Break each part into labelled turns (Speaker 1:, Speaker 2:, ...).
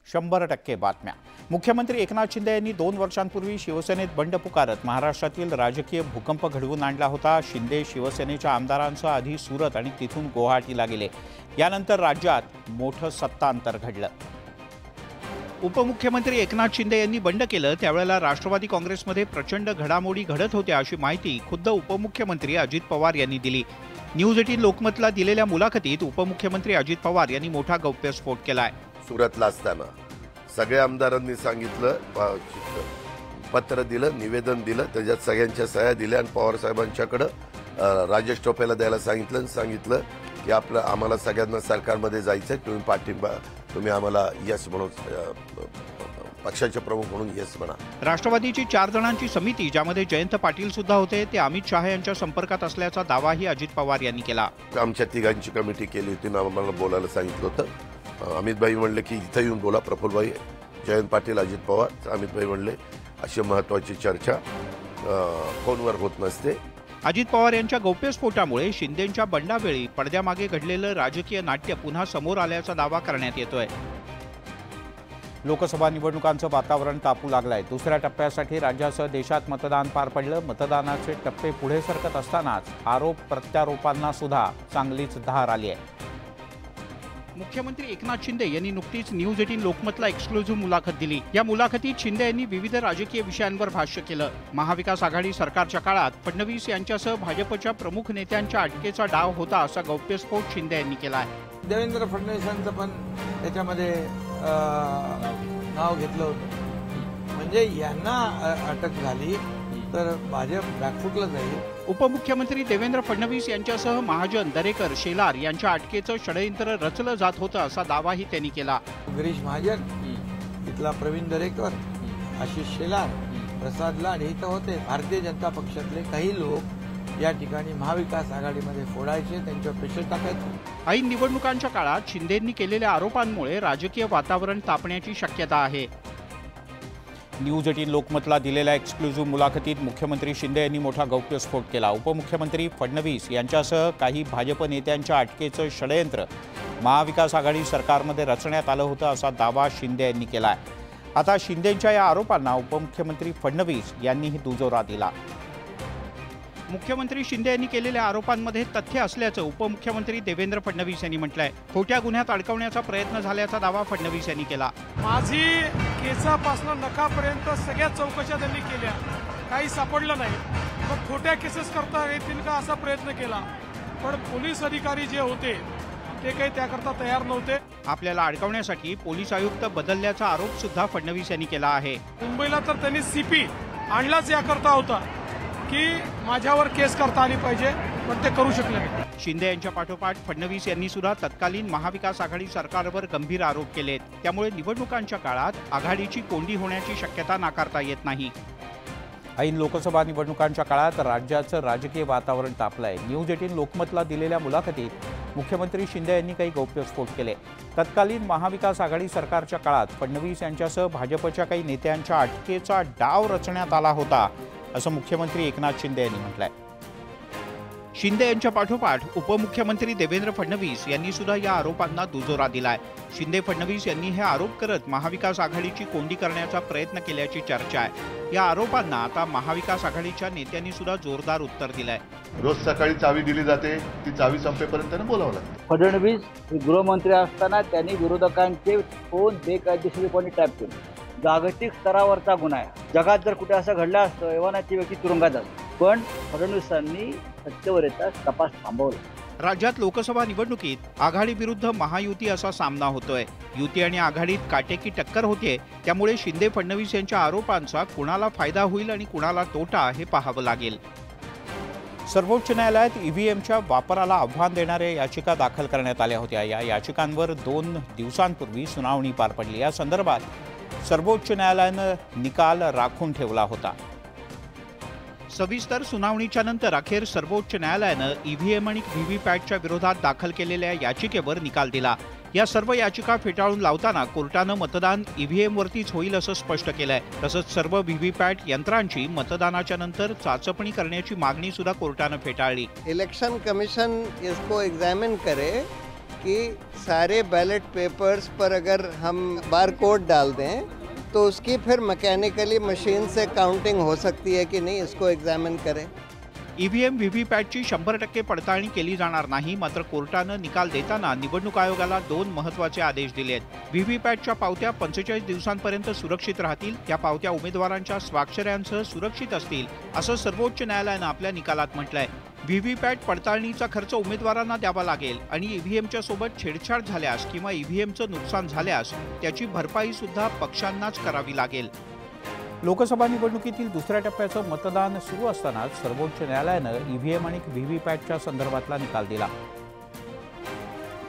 Speaker 1: 100% बातम्या। मुख्यमंत्री एकनाथ शिंदे यांनी 2 वर्षांपूर्वी शिवसेनेत बंड पुकारत महाराष्ट्रातील राजकीय भूकंप घडवून आणला होता। शिंदे शिवसेनेच्या आमदारांसह आधी सुरत आणि तिथून गुवाहाटीला गेले। यानंतर राज्यात मोठं सत्तांतर घडलं। उपमुख्यमंत्री एकनाथ शिंदे यांनी बंड केलं त्यावेळेला राष्ट्रवादी काँग्रेसमध्ये प्रचंड घडामोडी घडत होत्या अशी माहिती खुद्द उपमुख्यमंत्री अजित पवार यांनी दिली। न्यूज 18 लोकमतला दिलेल्या मुलाखतीत उपमुख्यमंत्री अजित पवार यांनी मोठा गौप्यस्फोट केलाय।
Speaker 2: सुरतला असताना सगळ्या आमदारांनी सांगितलं, पत्र दिलं, निवेदन दिलं, त्याच्यात सगळ्यांच्या सह्या दिल्या आणि पवार साहेबांच्याकडे राजेश टोपेला द्यायला सांगितलं की आम्हाला सगळ्यांना सरकारमध्ये जायचं, तुम्ही पाठिंबा, तुम्ही आम्हाला यस म्हणून पक्षाचे प्रमुख म्हणून यस म्हणा।
Speaker 1: राष्ट्रवादीची 4 जणांची समिती ज्यामध्ये जयंत पाटील सुद्धा होते ते अमित शहा यांच्या संपर्कात असल्याचा दावाही अजित पवार यांनी केला।
Speaker 2: आमच्या तिघांची कमिटी केली होती ना, आम्हाला बोलायला सांगितलं होतं। अमितभाई म्हणले की इथं येऊन बोला, प्रफुल्लभाई, जयंत पाटील, अजित पवार। अमितभाई म्हणले अशी महत्त्वाची चर्चा फोनवर होत नसते।
Speaker 1: अजित पवार यांच्या गौप्यस्फोटामुळे शिंदेंच्या बंडावेळी पडद्यामागे घडलेलं राजकीय नाट्य पुन्हा समोर आल्याचा दावा करण्यात येतोय। लोकसभा निवडणुकांचं वातावरण तापू लागलंय। दुसऱ्या टप्प्यासाठी राज्यासह देशात मतदान पार पडलं। मतदानाचे टप्पे पुढे सरकत असतानाच आरोप प्रत्यारोपांना सुद्धा चांगलीच धार आली आहे। मुख्यमंत्री एकनाथ शिंदे यांनी नुकतीच न्यूज 18 लोकमतला एक्सक्लुझिव्ह मुलाखत दिली। या मुलाखतीत शिंदे यांनी विविध राजकीय विषयांवर भाष्य केलं। महाविकास आघाडी सरकारच्या काळात फडणवीस यांच्यासह भाजपच्या प्रमुख नेत्यांच्या अटकेचा डाव होता असा गौप्यस्फोट शिंदे यांनी केला आहे।
Speaker 3: देवेंद्र फडणवीसांचं पण त्याच्यामध्ये नाव घेतलं होतं, म्हणजे यांना अटक झाली तर भाजप बॅकफुटला जाईल।
Speaker 1: उपमुख्यमंत्री देवेंद्र फडणवीस यांच्यासह महाजन, दरेकर, शेलार यांच्या अटकेचं षडयंत्र रचलं जात होतं असा दावाही त्यांनी केला।
Speaker 3: गिरीश महाजन, इथला प्रवीण दरेकर, आशिष शेलार, प्रसाद लाड हे तर होते। भारतीय जनता पक्षातले काही लोक या ठिकाणी महाविकास आघाडीमध्ये फोडायचे, त्यांच्यावर प्रेशर टाकायचे।
Speaker 1: ऐन निवडणुकांच्या काळात शिंदेंनी केलेल्या आरोपांमुळे राजकीय वातावरण तापण्याची शक्यता आहे। न्यूज 18 लोकमतला दिलेल्या एक्सक्लुझिव्ह मुलाखतीत मुख्यमंत्री शिंदे यांनी मोठा गौप्यस्फोट केला। उपमुख्यमंत्री फडणवीस यांच्यासह काही भाजप नेत्यांच्या अटकेचं षडयंत्र महाविकास आघाडी सरकारमध्ये रचण्यात आलं होतं असा दावा शिंदे यांनी केलाय। आता शिंदेंच्या या आरोपांना उपमुख्यमंत्री फडणवीस यांनीही दुजोरा दिला। मुख्यमंत्री शिंदे यांनी केलेल्या आरोपांमध्ये तथ्य असल्याचं उपमुख्यमंत्री देवेंद्र फडणवीस यांनी म्हटलंय। खोट्या गुन्ह्यात अडकवण्याचा प्रयत्न झाल्याचा दावा फडणवीस यांनी केला।
Speaker 4: माझी केसापासून नखापर्यंत सगळ्या चौकशा त्यांनी केल्या, काही सापडलं नाही। मग खोट्या केसेस करता येतील का असा प्रयत्न केला, पण पोलीस अधिकारी जे होते ते काही त्याकरता तयार नव्हते।
Speaker 1: आपल्याला अडकवण्यासाठी पोलीस आयुक्त बदलल्याचा आरोप सुद्धा फडणवीस यांनी केला आहे।
Speaker 4: मुंबईला तर त्यांनी सीपी आणलाच याकरता होता की माझ्यावर केस करता आली पाहिजे, पण ते करू शकले नाही।
Speaker 1: शिंदे यांच्या पाठोपाठ फडणवीस यांनी सुद्धा तत्कालीन महाविकास आघाडी सरकारवर गंभीर आरोप केलेत। त्यामुळे निवडणुकांच्या काळात आघाडीची कोंडी होण्याची शक्यता नाकारता येत नाही। ऐन लोकसभा निवडणुकांच्या काळात राज्याचं राजकीय वातावरण तापलंय। न्यूज 18 लोकमतला दिलेल्या मुलाखतीत मुख्यमंत्री शिंदे यांनी काही गौप्यस्फोट केले। तत्कालीन महाविकास आघाडी सरकारच्या काळात फडणवीस यांच्यासह भाजपच्या काही नेत्यांच्या अटकेचा डाव रचण्यात आला होता असं मुख्यमंत्री एकनाथ शिंदे यांनी म्हटलंय। शिंदे यांच्या पाठोपाठ उपमुख्यमंत्री देवेंद्र फडणवीस यांनी सुद्धा या आरोपांना दुजोरा दिलाय। शिंदे फडणवीस यांनी हे आरोप करत महाविकास आघाडीची कोंडी करण्याचा प्रयत्न केल्याची चर्चा आहे। या आरोपांना आता महाविकास आघाडीच्या नेत्यांनी सुद्धा जोरदार उत्तर दिलंय।
Speaker 5: रोज सकाळी चावी दिली जाते, ती चावी संपेपर्यंत बोलावं लागतं।
Speaker 6: फडणवीस गृहमंत्री असताना त्यांनी विरोधकांचे फोन बेकायदेशीरपणे टॅप केले। जागतिक स्तरावरचा गुन्हा आहे। जगात जर कुठे असं घडलं असतं एव्हानाची व्यक्ती तुरुंगात असते, पण फडणवीसांनी सत्तेवर येताच तपास थांबवला।
Speaker 1: राज्यात लोकसभा निवडणुकीत आघाडी विरुद्ध महायुती असा सामना होतोय। युती आणि आघाडीत काटेकी टक्कर होते, त्यामुळे शिंदे फडणवीस यांच्या आरोपांचा कुणाला फायदा होईल आणि कुणाला तोटा हे पाहावं लागेल। सर्वोच्च न्यायालयात ईव्हीएमच्या वापराला आव्हान देणाऱ्या याचिका दाखल करण्यात आल्या होत्या। या याचिकांवर 2 दिवसांपूर्वी सुनावणी पार पडली। या संदर्भात सर्वोच्च न्यायालयानं निकाल राखून ठेवला होता। सविस्तर सुनावणीच्या नंतर अखेर सर्वोच्च न्यायालयानं ईव्हीएम आणि व्हीव्हीपॅटच्या विरोधात दाखल केलेल्या याचिकेवर निकाल दिला। या सर्व याचिका फेटाळून लावताना कोर्टानं मतदान ईव्हीएमवरतीच होईल असं स्पष्ट केलंय। तसंच सर्व व्हीव्हीपॅट यंत्रांची मतदानाच्या नंतर चाचपणी करण्याची मागणी सुद्धा कोर्टानं फेटाळली।
Speaker 7: इलेक्शन कमिशन इसको एग्जामिन करे कि सारे बैलेट पेपर्स पर अगर हम बार कोड डाल दें तो उसकी फिर मैकेनिकली मशीन से काउंटिंग हो सकती है कि नहीं, इसको एग्जामिन करें।
Speaker 1: ईव्हीएम व्हीव्हीपॅटची 100% पडताळणी केली जाणार नाही, मात्र कोर्टानं निकाल देताना निवडणूक आयोगाला 2 महत्त्वाचे आदेश दिलेत। व्हीव्हीपॅटच्या पावत्या 45 दिवसांपर्यंत सुरक्षित राहतील, त्या पावत्या उमेदवारांच्या स्वाक्षऱ्यांसह सुरक्षित असतील, असं सर्वोच्च न्यायालयानं आपल्या निकालात म्हटलंय। व्हीव्हीपॅट पडताळणीचा खर्च उमेदवारांना द्यावा लागेल आणि ईव्हीएमच्या सोबत छेडछाड झाल्यास किंवा ईव्हीएमचं नुकसान झाल्यास त्याची भरपाई सुद्धा पक्षांनाच करावी लागेल। लोकसभा निवडणुकीतील दुसऱ्या टप्प्याचं मतदान सुरू असतानाच सर्वोच्च न्यायालयानं ईव्हीएम आणि व्हीव्हीपॅटच्या संदर्भातला निकाल दिला।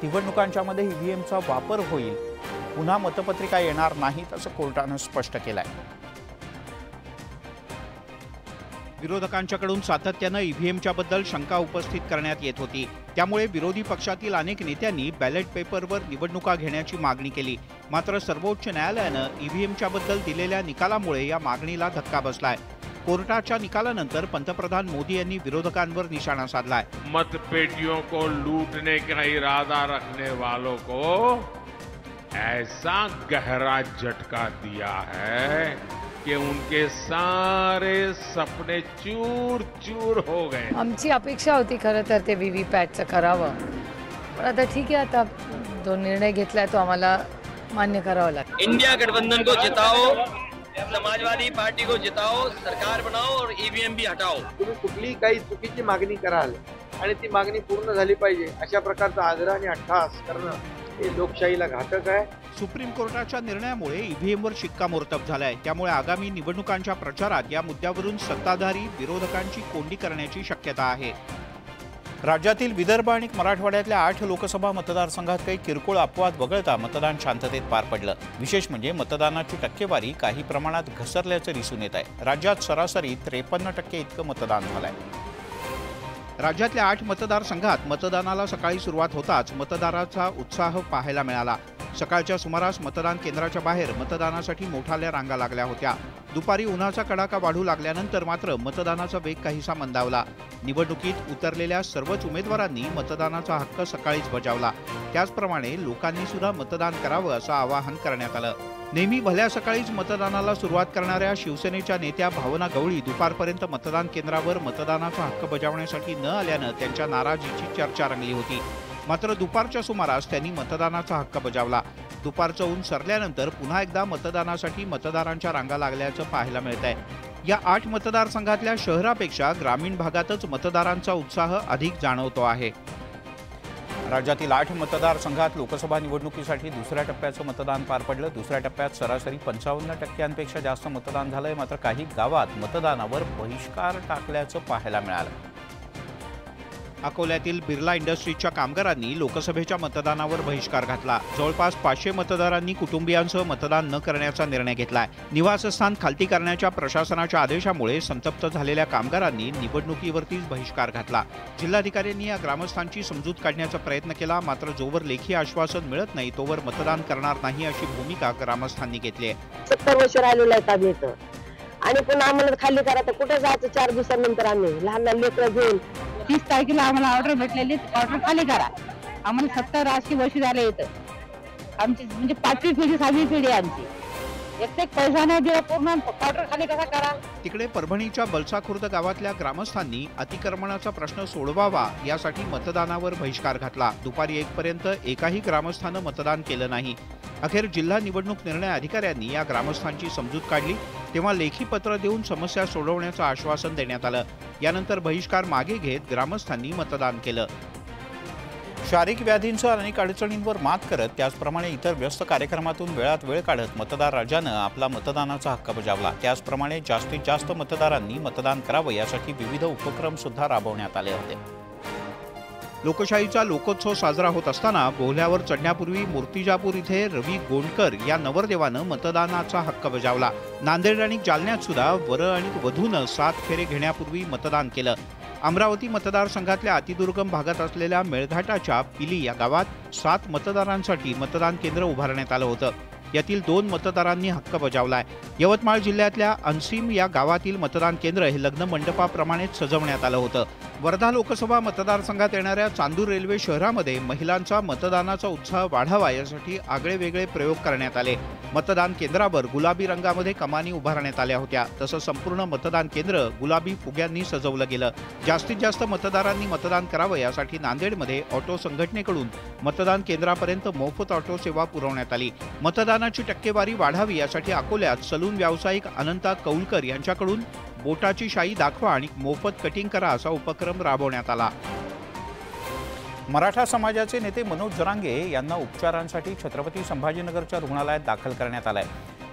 Speaker 1: निवडणुकांच्यामध्ये ईव्हीएमचा वापर होईल, पुन्हा मतपत्रिका येणार नाहीत असं कोर्टानं स्पष्ट केलंय। विरोधकांच्याकडून सातत्यानं ईव्हीएमच्या बद्दल शंका उपस्थित करण्यात येत होती, त्यामुळे विरोधी पक्षातील अनेक नेत्यांनी बॅलेट पेपरवर निवडणुका घेण्याची मागणी केली। मात्र सर्वोच्च न्यायालयानं ईव्हीएमच्या बद्दल दिलेल्या निकालामुळे या मागणीला धक्का बसलाय। कोर्टाच्या निकालानंतर पंतप्रधान मोदी यांनी विरोधकांवर निशाणा साधलाय।
Speaker 8: मतपेटियों को लूटने का इरादा रखने वालों को ऐसा गहरा झटका दिया है कि उनके सारे सपने चूर चूर हो गए।
Speaker 9: आमची अपेक्षा होती खरं तर ते व्हीव्हीपॅटचं करावं, पण आता ठीक आहे, आता जो निर्णय घेतलाय तो आम्हाला मान्य करावा लागेल।
Speaker 10: इंडिया गठबंधन को जिताओ, समाजवादी पार्टी को जिताओ, सरकार बनाओ और ईवीएम भी हटाओ।
Speaker 3: तुम्ही कुठलीही काही चुकीची मागणी कराल आणि ती मागणी पूर्ण झाली पाहिजे अशा प्रकारचा आग्रह आणि अट्टहास करणं हे लोकशाहीला घातक आहे।
Speaker 1: सुप्रीम कोर्टाच्या निर्णयामुळे ईव्हीएमवर शिक्कामोर्तब झालाय, त्यामुळे आगामी निवडणुकांच्या प्रचारात या मुद्द्यावरून सत्ताधारी विरोधकांची कोंडी करण्याची शक्यता आहे। राज्यातील विदर्भ आणि मराठवाड्यातल्या 8 लोकसभा मतदारसंघात काही किरकोळ अपवाद वगळता मतदान शांततेत पार पडलं। विशेष म्हणजे मतदानाची टक्केवारी काही प्रमाणात घसरल्याचं दिसून येत आहे। राज्यात सरासरी 53% इतकं मतदान झालंय। राज्यातल्या 8 मतदारसंघात मतदानाला सकाळी सुरुवात होताच मतदाराचा उत्साह पाहायला मिळाला। सकाळच्या सुमारास मतदान केंद्राच्या बाहेर मतदानासाठी मोठाल्या रांगा लागल्या होत्या। दुपारी उन्हाचा कडाका वाढू लागल्यानंतर मात्र मतदानाचा वेग काहीसा मंदावला। निवडणुकीत उतरलेल्या सर्वच उमेदवारांनी मतदानाचा हक्क सकाळीच बजावला। त्याचप्रमाणे लोकांनी सुद्धा मतदान करावं असं आवाहन करण्यात आलं। नेहमी भल्या सकाळीच मतदानाला सुरुवात करणाऱ्या शिवसेनेच्या नेत्या भावना गवळी दुपारपर्यंत मतदान केंद्रावर मतदानाचा हक्क बजावण्यासाठी न आल्यानं त्यांच्या नाराजीची चर्चा रंगली होती। मात्र दुपारच्या सुमारास त्यांनी मतदानाचा हक्क बजावला। दुपारचं ऊन सरल्यानंतर पुन्हा एकदा मतदानासाठी मतदारांच्या रांगा लागल्याचं पाहायला मिळतंय। या 8 मतदारसंघातल्या शहरापेक्षा ग्रामीण भागातच मतदारांचा उत्साह अधिक जाणवतो आहे। राज्यातील 8 मतदारसंघात लोकसभा निवडणुकीसाठी दुसऱ्या टप्प्याचं मतदान पार पडलं। दुसऱ्या टप्प्यात सरासरी 55% जास्त मतदान झालंय, मात्र काही गावात मतदानावर बहिष्कार टाकल्याचं पाहायला मिळालं। अकोल्यातील बिर्ला इंडस्ट्रीजच्या कामगारांनी लोकसभेच्या मतदानावर बहिष्कार घातला। जवळपास 500 मतदारांनी कुटुंबियांसह मतदान न करण्याचा निर्णय घेतलाय। निवासस्थान खालती करण्याच्या प्रशासनाच्या आदेशामुळे संतप्त झालेल्या कामगारांनी निवडणुकीवरतीच बहिष्कार घातला। जिल्हाधिकाऱ्यांनी या ग्रामस्थांची समजूत काढण्याचा प्रयत्न केला, मात्र जोवर लेखी आश्वासन मिळत नाही तोवर मतदान करणार नाही अशी भूमिका ग्रामस्थांनी घेतली आहे।
Speaker 11: 70 वर्ष राहिलेलं आहे ताब्यात आणि पुन्हा आम्हाला खाली करा तर कुठे जायचं? 4 दिवसानंतर आम्ही लहान लहान लेकरं घेऊन
Speaker 12: 30 तारखेला आम्हाला ऑर्डर भेटलेली, ऑर्डर खाली करा। आम्हाला 70-80 वर्ष झाले येतं, आमची म्हणजे 5वी पिढी 6वी पिढी आमची, एक पैसा नाही दिला, पूर्ण ऑर्डर खाली कसा करा।
Speaker 1: तिकडे परभणीच्या बलसाखुर्द गावातल्या ग्रामस्थांनी अतिक्रमणाचा प्रश्न सोडवावा यासाठी मतदानावर बहिष्कार घातला। दुपारी 1 पर्यंत एकाही ग्रामस्थानं मतदान केलं नाही। अखेर जिल्हा निवडणूक निर्णय अधिकाऱ्यांनी या ग्रामस्थांची समजूत काढली, तेव्हा लेखी पत्र देऊन समस्या सोडवण्याचं आश्वासन देण्यात आलं। यानंतर बहिष्कार मागे घेत ग्रामस्थांनी मतदान केलं। शारीरिक व्याधींसह अनेक अडचणींवर मात करत त्याचप्रमाणे इतर व्यस्त कार्यक्रमातून वेळात वेळ काढत मतदार राजानं आपला मतदानाचा हक्क बजावला। त्याचप्रमाणे जास्तीत जास्त मतदारांनी मतदान करावं यासाठी विविध उपक्रम सुद्धा राबवण्यात आले होते। लोकशाहीचा लोकोत्सव साजरा होत असताना बोहल्यावर चढण्यापूर्वी मूर्तिजापूर इथे रवी गोंडकर या नवरदेवानं मतदानाचा हक्क बजावला। नांदेड आणि जालन्यात सुद्धा वर आणि वधूनं 7 फेरे घेण्यापूर्वी मतदान केलं। अमरावती मतदारसंघातल्या अतिदुर्गम भागात असलेल्या मेळघाटाच्या पिली या गावात 7 मतदारांसाठी मतदान केंद्र उभारण्यात आलं होतं। यातील 2 मतदारांनी हक्क बजावलाय। यवतमाळ जिल्ह्यातल्या अनसीम या गावातील मतदान केंद्र हे लग्न मंडपाप्रमाणेच सजवण्यात आलं होतं। वर्धा लोकसभा मतदारसंघात येणाऱ्या चांदूर रेल्वे शहरामध्ये महिलांचा मतदानाचा उत्साह वाढावा यासाठी आगळेवेगळे प्रयोग करण्यात आले। मतदान केंद्रावर गुलाबी रंगामध्ये कमानी उभारण्यात आल्या होत्या। तसंच संपूर्ण मतदान केंद्र गुलाबी फुग्यांनी सजवलं गेलं। जास्तीत जास्त मतदारांनी मतदान करावं यासाठी नांदेडमध्ये ऑटो संघटनेकडून मतदान केंद्रापर्यंत मोफत ऑटो सेवा पुरवण्यात आली। मतदानाची टक्केवारी वाढावी यासाठी अकोल्यात सलून व्यावसायिक अनंता कौलकर यांच्याकडून बोटाची शाई दाखवा आणि मोफत कटिंग करा असा उपक्रम राबवण्यात आला। मराठा समाजाचे नेते मनोज जरांगे यांना उपचारांसाठी छत्रपती संभाजीनगरच्या रुग्णालयात दाखल करण्यात आलाय।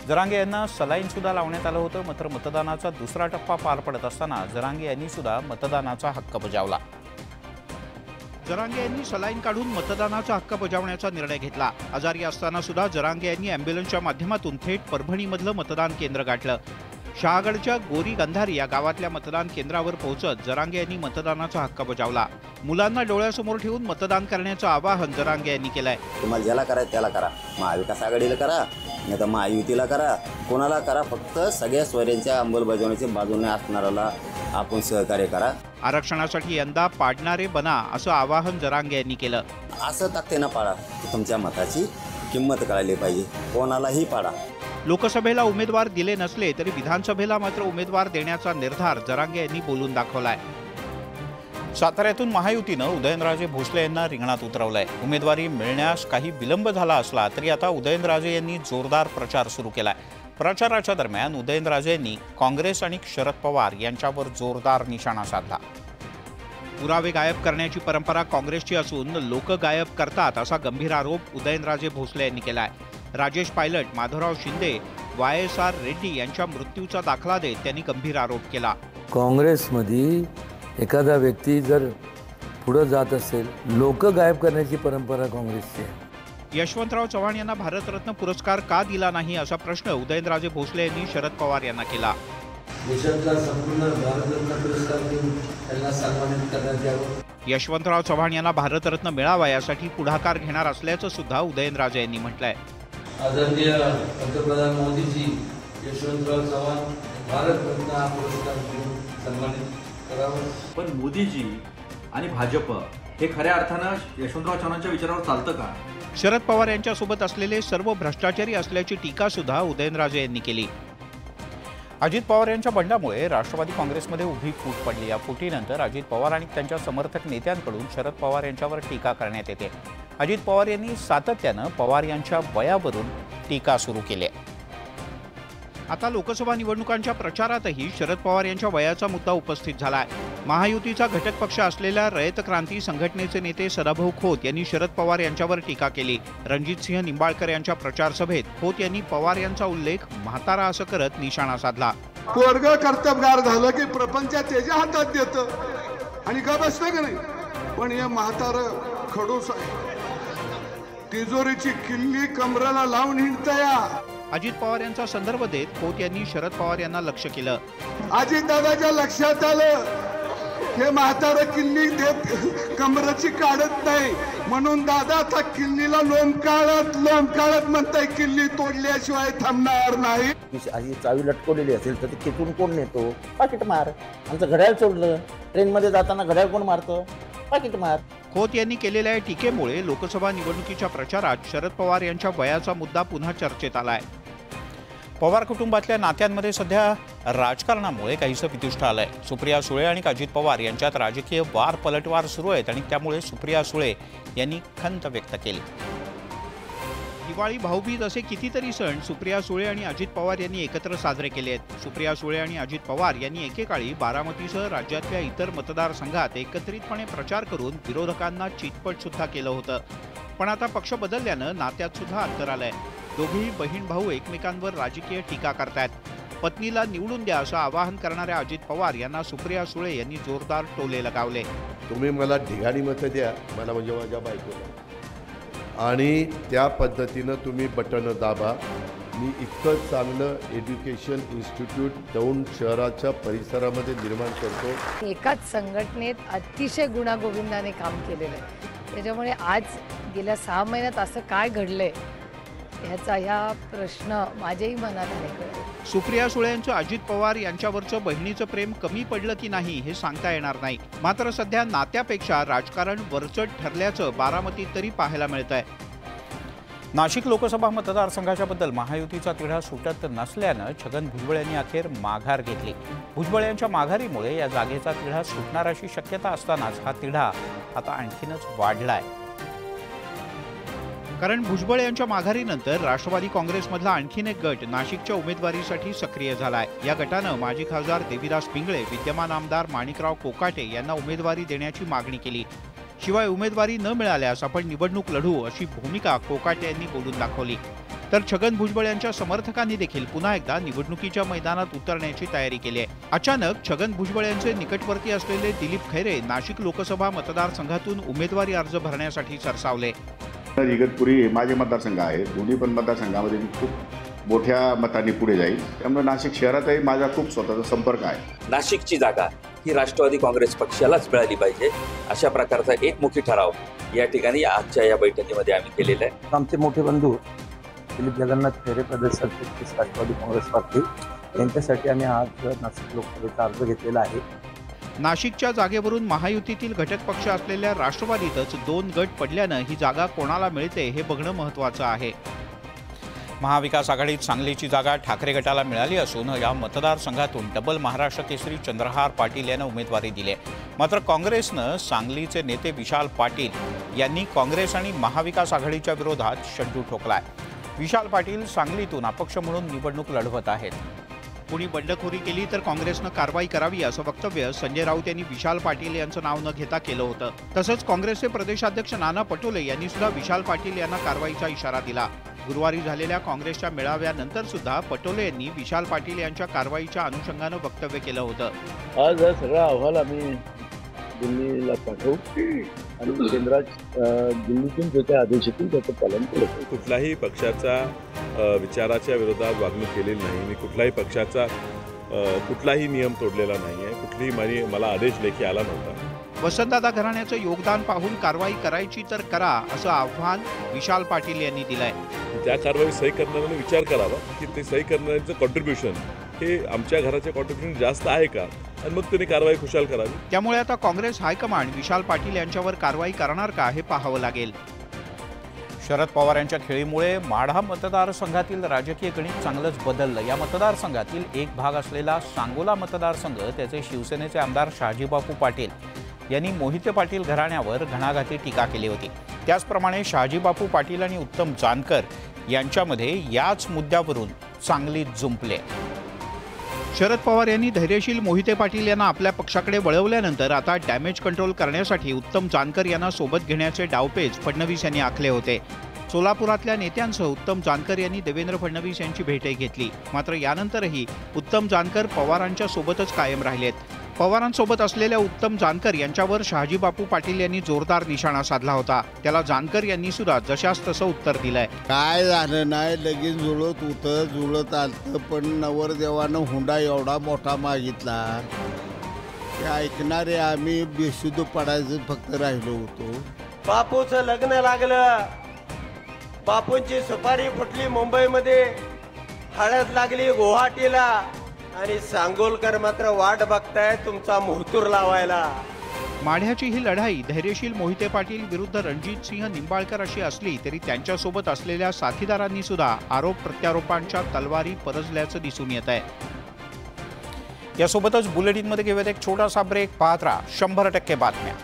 Speaker 1: जरांगे यांना सलाईन सुद्धा लावण्यात आलं होतं। मात्र मतदानाचा दुसरा टप्पा पार पडत असताना जरांगे यांनी सुद्धा मतदानाचा हक्क बजावला। जरांगे यांनी सलाईन काढून मतदानाचा हक्क बजावण्याचा निर्णय घेतला। आजारी असताना सुद्धा जरांगे यांनी अँब्युलन्सच्या माध्यमातून थेट परभणीमधलं मतदान केंद्र गाठलं। शहागडच्या गोरी गंधारी या गावातल्या मतदान केंद्रावर पोहोचत जरांगे यांनी मतदानाचा हक्क बजावला। मुलांना डोळ्यासमोर ठेवून मतदान करण्याचं आवाहन जरांगे यांनी केलंय।
Speaker 13: तुम्हाला ज्याला करायचं त्याला करा, महाविकास आघाडीला करा नाही तर महायुतीला करा, कोणाला करा, फक्त सगळ्या स्वरांच्या अंमलबजावणीच्या बाजूने असणाऱ्याला आपण सहकार्य करा।
Speaker 1: आरक्षणासाठी यंदा पाडणारे बना असं आवाहन जरांगे यांनी केलं।
Speaker 13: असं ताकदीनं पाडा, तुमच्या मताची किंमत कळाली पाहिजे, कोणालाही पाडा।
Speaker 1: लोकसभेला उमेदवार दिले नसले तरी विधानसभेला मात्र उमेदवार देण्याचा निर्धार जरांगे यांनी बोलून दाखवलाय। साताऱ्यातून महायुतीनं उदयनराजे भोसले यांना रिंगणात उतरवलंय। उमेदवारी मिळण्यास काही विलंब झाला असला तरी आता उदयनराजे यांनी जोरदार प्रचार सुरू केलाय। प्रचाराच्या दरम्यान उदयनराजे यांनी काँग्रेस आणि शरद पवार यांच्यावर जोरदार निशाणा साधला। पुरावे गायब करण्याची परंपरा काँग्रेसची असून लोक गायब करतात असा गंभीर आरोप उदयनराजे भोसले यांनी केलाय। राजेश पायलट, माधवराव शिंदे, YSR रेड्डी यांच्या मृत्यूचा दाखला देत त्यांनी गंभीर आरोप केला।
Speaker 14: काँग्रेसमध्ये एखादा व्यक्ती जर पुढे जात असेल, लोक गायब करण्याची परंपरा काँग्रेसची आहे।
Speaker 1: यशवंतराव चव्हाण यांना भारतरत्न पुरस्कार का दिला नाही असा प्रश्न उदयनराजे भोसले यांनी शरद पवार यांना केला।
Speaker 15: देशातला संपूर्ण भारतरत्न पुरस्कार देऊन त्यांना सन्मानित करण्यात यावं।
Speaker 1: यशवंतराव चव्हाण यांना भारतरत्न मिळावा यासाठी पुढाकार घेणार असल्याचं सुद्धा उदयनराजे यांनी म्हटलंय।
Speaker 15: आदरणीय पंतप्रधान मोदीजी यशवंतराव चव्हाण भारतरत्न हा पुरस्कार देऊन सन्मानित करावं।
Speaker 16: पण मोदीजी आणि भाजप हे खऱ्या अर्थानं यशवंतराव चव्हाणांच्या विचारावर चालतं का?
Speaker 1: शरद पवार यांच्यासोबत असलेले सर्व भ्रष्टाचारी असल्याची टीका सुद्धा उदयनराजे यांनी केली। अजित पवार यांच्या बंडामुळे राष्ट्रवादी काँग्रेसमध्ये उभी फूट पडली। या फुटीनंतर अजित पवार आणि त्यांच्या समर्थक नेत्यांकडून शरद पवार यांच्यावर टीका करण्यात येते। अजित पवार यांनी सातत्यानं पवार यांच्या वयावरून टीका सुरू केली। आता लोकसभा निवडणुकांच्या प्रचारातही शरद पवार यांच्या वयाचा मुद्दा उपस्थित झालाय। महायुतीचा घटक पक्ष असलेल्या रयत क्रांती संघटनेचे नेते सदाभाऊ खोत यांनी शरद पवार यांच्यावर टीका केली। रणजितसिंह निंबाळकर यांच्या प्रचार सभेत खोत यांनी पवार यांचा उल्लेख म्हातारा असं करत निशाणा साधला।
Speaker 17: पोरग कर्तबगार झालं की प्रपंच त्याच्या हातात देतं आणि का बसतं का नाही, पण हे म्हातार खडूस आहे, तिजोरीची किल्ली कमराला लावून हिंडतया।
Speaker 1: अजित पवार यांचा संदर्भ देत खोत यांनी शरद पवार यांना लक्ष केलं।
Speaker 17: अजितदादाच्या लक्षात आलं हे म्हातार किल्ली देत कमराची काढत नाही, म्हणून दादा आता किल्लीला लोंबकाळत म्हणताय, किल्ली तोडल्याशिवाय थांबणार नाही।
Speaker 18: अशी चावी लटकवलेली असेल तर ते खेचून कोण नेतो? पाकिट मार। आमचं घड्याळ चोरलं, ट्रेनमध्ये जाताना घड्याळ कोण मारतं? पाकिट मार।
Speaker 1: खोत यांनी केलेल्या टीकेमुळे लोकसभा निवडणुकीच्या प्रचारात शरद पवार यांच्या वयाचा मुद्दा पुन्हा चर्चेत आलाय। पवार कुटुंबातल्या नात्यांमध्ये सध्या राजकारणामुळे काहीसं वितुष्ट आलंय। सुप्रिया सुळे आणि अजित पवार यांच्यात राजकीय वार पलटवार सुरू आहेत आणि त्यामुळे सुप्रिया सुळे यांनी खंत व्यक्त केली। दिवाळी, भाऊबीज असे कितीतरी सण सुप्रिया सुळे आणि अजित पवार यांनी एकत्र साजरे केले आहेत। सुप्रिया सुळे आणि अजित पवार यांनी एकेकाळी बारामतीसह राज्यातल्या इतर मतदारसंघात एकत्रितपणे प्रचार करून विरोधकांना चितपट सुद्धा केलं होतं। पण आता पक्ष बदलल्यानं नात्यात सुद्धा अंतर आलंय। दोघेही बहीण भाऊ एकमेकांवर राजकीय टीका करतायत। पत्नीला निवडून द्या असं आवाहन करणाऱ्या अजित पवार यांना सुप्रिया सुळे यांनी जोरदार टोले लगावले।
Speaker 2: तुम्ही मला ढिगाणी मतं द्या, मला म्हणजे माझ्या बायकोला, आणि त्या पद्धतीनं तुम्ही बटन दाबा। मी इतकं चांगलं एज्युकेशन इन्स्टिट्यूट दौंड शहराच्या परिसरामध्ये निर्माण करतो।
Speaker 9: एकाच संघटनेत अतिशय गुणागोविंदाने काम केलेलं आहे, त्याच्यामुळे आज गेल्या 6 महिन्यात असं काय घडलंय ह्या प्रश्न माझ्याही मनात आहे.
Speaker 1: सुप्रिया सुळेंचं अजित पवार यांच्यावरचं बहिणीचं प्रेम कमी पडलं की नाही हे सांगता येणार नाही. मात्र सध्या नात्यापेक्षा राजकारण वरचढ ठरल्याचं बारामतीत तरी पाहायला मिळतंय. नाशिक लोकसभा मतदारसंघाच्या बद्दल महायुतीचा तिढा सुटत नसल्यानं छगन भुजबळ यांनी अखेर माघार घेतली. भुजबळ यांच्या माघारीमुळे या जागेचा तिढा सुटणार अशी शक्यता असतानाच हा तिढा आता आणखीनच वाढलाय. कारण भुजबळ यांच्या माघारीनंतर राष्ट्रवादी काँग्रेसमधला आणखीन एक गट नाशिकच्या उमेदवारीसाठी सक्रिय झालाय. या गटानं माजी खासदार देवीदास पिंगळे, विद्यमान आमदार माणिकराव कोकाटे यांना उमेदवारी देण्याची मागणी केली. शिवाय उमेदवारी न मिळाल्यास आपण निवडणूक लढू अशी भूमिका कोकाटे यांनी बोलून दाखवली. तर छगन भुजबळ यांच्या समर्थकांनी देखील पुन्हा एकदा निवडणुकीच्या मैदानात उतरण्याची तयारी केली आहे. अचानक छगन भुजबळ यांचे निकटवर्ती असलेले दिलीप खैरे नाशिक लोकसभा मतदारसंघातून उमेदवारी अर्ज भरण्यासाठी सरसावले.
Speaker 5: इगतपुरी माझे मतदारसंघ आहे. दोन्ही पण मतदारसंघामध्ये मी खूप मोठ्या मतांनी पुढे जाईल. त्यामुळे नाशिक शहरातही माझा खूप स्वतःचा संपर्क आहे.
Speaker 19: नाशिकची जागा ही राष्ट्रवादी काँग्रेस पक्षालाच मिळाली पाहिजे अशा प्रकारचा एकमुखी ठराव या ठिकाणी आजच्या या बैठकीमध्ये आम्ही केलेला आहे.
Speaker 18: आमचे मोठे बंधू दिलीप जगन्नाथ खैरे, प्रदेश सरचिटणीस राष्ट्रवादी काँग्रेस पार्टी, यांच्यासाठी आम्ही आज नाशिक लोकसभेचा अर्ज घेतलेला आहे.
Speaker 1: नाशिकच्या जागेवरून महायुतीतील घटक पक्ष असलेल्या राष्ट्रवादीतच 2 गट पडल्यानं ही जागा कोणाला मिळते हे बघणं महत्त्वाचं आहे. महाविकास आघाडीत सांगलीची जागा ठाकरे गटाला मिळाली असून या मतदारसंघातून डबल महाराष्ट्र केसरी चंद्रहार पाटील यांना उमेदवारी दिली. मात्र काँग्रेसनं सांगलीचे नेते विशाल पाटील यांनी काँग्रेस आणि महाविकास आघाडीच्या विरोधात शड्डू ठोकलाय. विशाल पाटील सांगलीतून अपक्ष म्हणून निवडणूक लढवत आहेत. कुणी बंडखोरी केली तर काँग्रेसनं कारवाई करावी असं वक्तव्य संजय राऊत यांनी विशाल पाटील यांचं नाव न घेता केलं होतं. तसंच काँग्रेसचे प्रदेशाध्यक्ष नाना पटोले यांनी सुद्धा विशाल पाटील यांना कारवाईचा इशारा दिला. गुरुवारी झालेल्या काँग्रेसच्या मेळाव्यानंतर सुद्धा पटोले यांनी विशाल पाटील यांच्या कारवाईच्या अनुषंगानं वक्तव्य केलं होतं.
Speaker 20: आज हा सगळा अहवाल आम्ही दिल्लीला पाठवू आणि केंद्रात दिल्लीतून जो काही आदेश येतील त्याचं पालन केलं.
Speaker 21: कुठल्याही पक्षाचा विचाराच्या विरोधात वागणूक केलेली नाही. मी कुठल्याही पक्षाचा कुठलाही नियम तोडलेला नाही आहे. कुठलीही मला आदेश लेखी आला नव्हता.
Speaker 1: वसंतदादा घराण्याचं योगदान पाहून कारवाई करायची तर करा असं आव्हान विशाल पाटील यांनी दिलंय.
Speaker 21: त्या कारवाई सही करणाऱ्यांनी विचार करावा की ते सही करणाऱ्यांचं कॉन्ट्रीब्युशन हे आमच्या घराचे कॉन्ट्रीब्युशन जास्त आहे का आणि मग त्यांनी कारवाई खुशाल करावी.
Speaker 1: त्यामुळे आता काँग्रेस हायकमांड विशाल पाटील यांच्यावर कारवाई करणार का हे पाहावं लागेल. शरद पवार यांच्या खेळीमुळे माढा मतदारसंघातील राजकीय गणित चांगलंच बदललं. या मतदारसंघातील एक भाग असलेला सांगोला मतदारसंघ त्याचे शिवसेनेचे आमदार शहाजीबापू पाटील यांनी मोहिते पाटील घराण्यावर घणाघाती टीका केली होती. त्याचप्रमाणे शहाजीबापू पाटील आणि उत्तम जानकर यांच्यामध्ये याच मुद्द्यावरून चांगलीच जुंपले. शरद पवार यांनी धैर्यशील मोहिते पाटील यांना आपल्या पक्षाकडे वळवल्यानंतर आता डॅमेज कंट्रोल करण्यासाठी उत्तम जानकर यांना सोबत घेण्याचे डावपेच फडणवीस यांनी आखले होते. सोलापुरातल्या नेत्यांसह उत्तम जानकर यांनी देवेंद्र फडणवीस यांची भेटही घेतली. मात्र यानंतरही उत्तम जानकर पवारांच्या सोबतच कायम राहिलेत. पवारांसोबत असलेल्या उत्तम जानकर यांच्यावर शहाजीबापू पाटील यांनी जोरदार निशाणा साधला होता. त्याला जानकर यांनी सुद्धा जशास तसं उत्तर दिलंय.
Speaker 17: काय झालं नाही, लगेच जुळत आलं, पण नवरदेवानं हुंडा एवढा मोठा मागितला ते ऐकणारे आम्ही बेशुद्ध पडायचं फक्त राहिलो होतो.
Speaker 22: बापूचं लग्न लागलं, बापूंची सुपारी फुटली मुंबईमध्ये, हळद लागली गुवाहाटीला आणि सांगोलकर मात्र वाट बघताय तुमचा मुहूर्त लावायला.
Speaker 1: माढ्याची ही लढाई धैर्यशील मोहिते पाटील विरुद्ध रणजित सिंह निंबाळकर अशी असली तरी त्यांच्यासोबत असलेल्या साथीदारांनी सुद्धा आरोप प्रत्यारोपांच्या तलवारी परजल्याचं दिसून येत आहे. यासोबतच बुलेटिनमध्ये घेऊयात एक छोटासा ब्रेक. पाहत राहा 100% बातम्या.